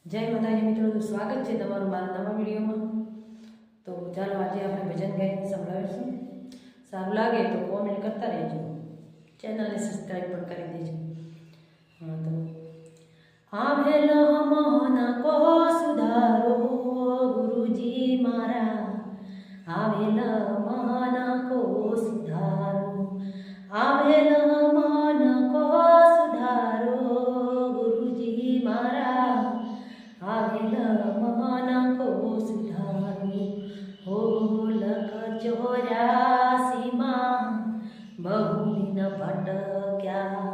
જય માતાજી મિત્રો, તો સ્વાગત છે તમારું મારા નવા વિડીયોમાં। તો ચાલો આજે આપણે ભજન ગાઈને સંભળાવીશું। સારું લાગે તો કોમેન્ટ કરતા રહેજો, ચેનલને સબસ્ક્રાઈબ પણ કરી દેજો। હા, તો આવેલો મન કો સુધારો ગુરુજી મારા, આવેલા મન કો સુધારો, આવેલા મન કો સુધારો ગુરુજી મારા, આવેલા મન કો સુધારો। હો લખ 84માં બહુ દિન ભટક્યા,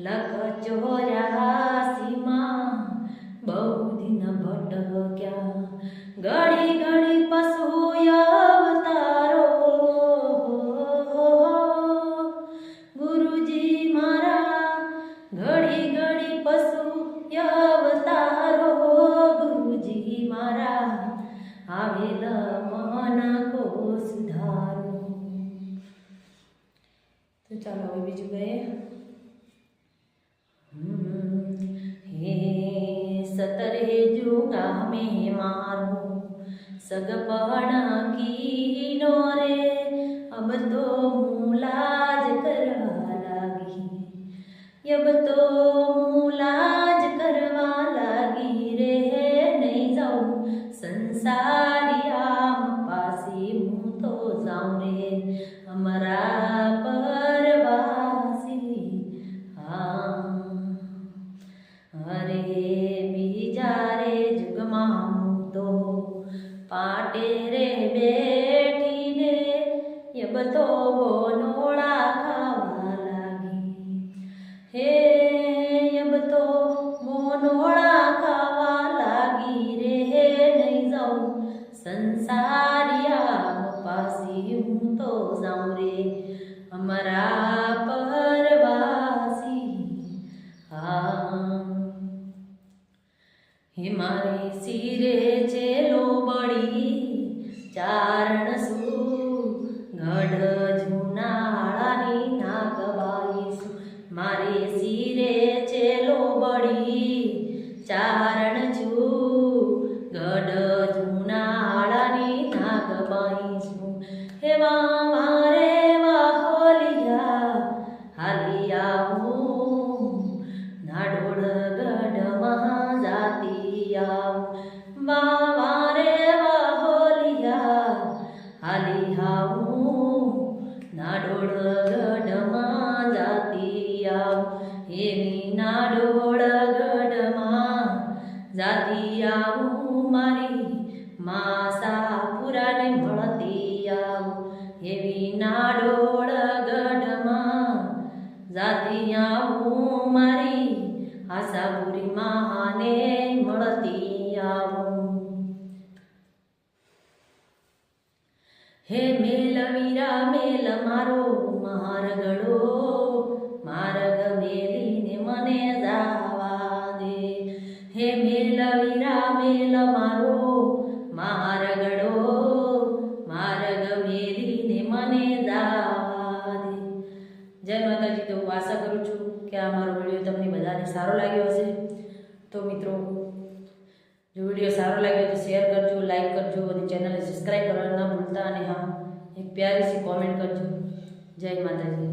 લખ 84માં બહુ દિન ભટક્યા, ઘડી ઘડી પશુ અવતારો ગુરુજી મારા, ઘડી ઘડી પશુ અવતારો ગુરુજી મારા, આવેલા મન કો સુધારો। તો ચાલો હવે બીજું ગાઈએ। હે સતરે જુગા में मारो सगपण कीनो रे, अब तो मूलाज करवा लागी, अब तो मूलाज करवा लागी रे, नहीं जाऊं संसारिया पासी हूँ तो जाऊं रे, हमारा परवासी। हाँ अरे बीजा रे जुगमा हूँ तो पाटे रे बैठी ने, अब तो वो नोड़ा खावा लागी, हे अब तो वो नोड़ा खावा लागी रे, नहीं जाऊं संसारिया पासी हूँ तो जाऊं रे, हमारा परवासी। हाँ हे मारे सिरे चेलो बड़ी चारण सु, गढ़ जूनाळानी नागबाईसु, मारे सिरे चेलो बड़ी चारण छू, गढ़ जूनाळानी नागबाईसु, हे मारे वाहोलिया हालिया हूँ, नाडोळ गढ़ जाती बाबा रे वाहोलिया हाली हाऊं, नाडोळ गढ़માં जाती આવું, એવી નાડોળ ગઢમાં જાતી આવું, મારી માસાપુરાને મળતી આવું, એવી નાડોળ ગઢમાં જાતી આવું, મારી આશાપુરી માને મળતી આવું। હે મેલવીરા મેલ મારો માર્ગડો, માર્ગ મેલીને મને જાવા દે, હે મેલવીરા મેલ મારો માર્ગડો, માર્ગ મેલીને મને જાવા દે। જય માતાજી। તો હું આશા કરું છું કે આ મારો વિડીયો તમને બધાને સારો લાગ્યો હશે। તો મિત્રો, જો વિડીયો સારો લાગ્યો તો શેર કરજો, લાઈક કરજો અને ચેનલને સબસ્ક્રાઈબ કરવાનું ના ભૂલતા, અને હા, એક પ્યારી સી કોમેન્ટ કરજો। જય માતાજી।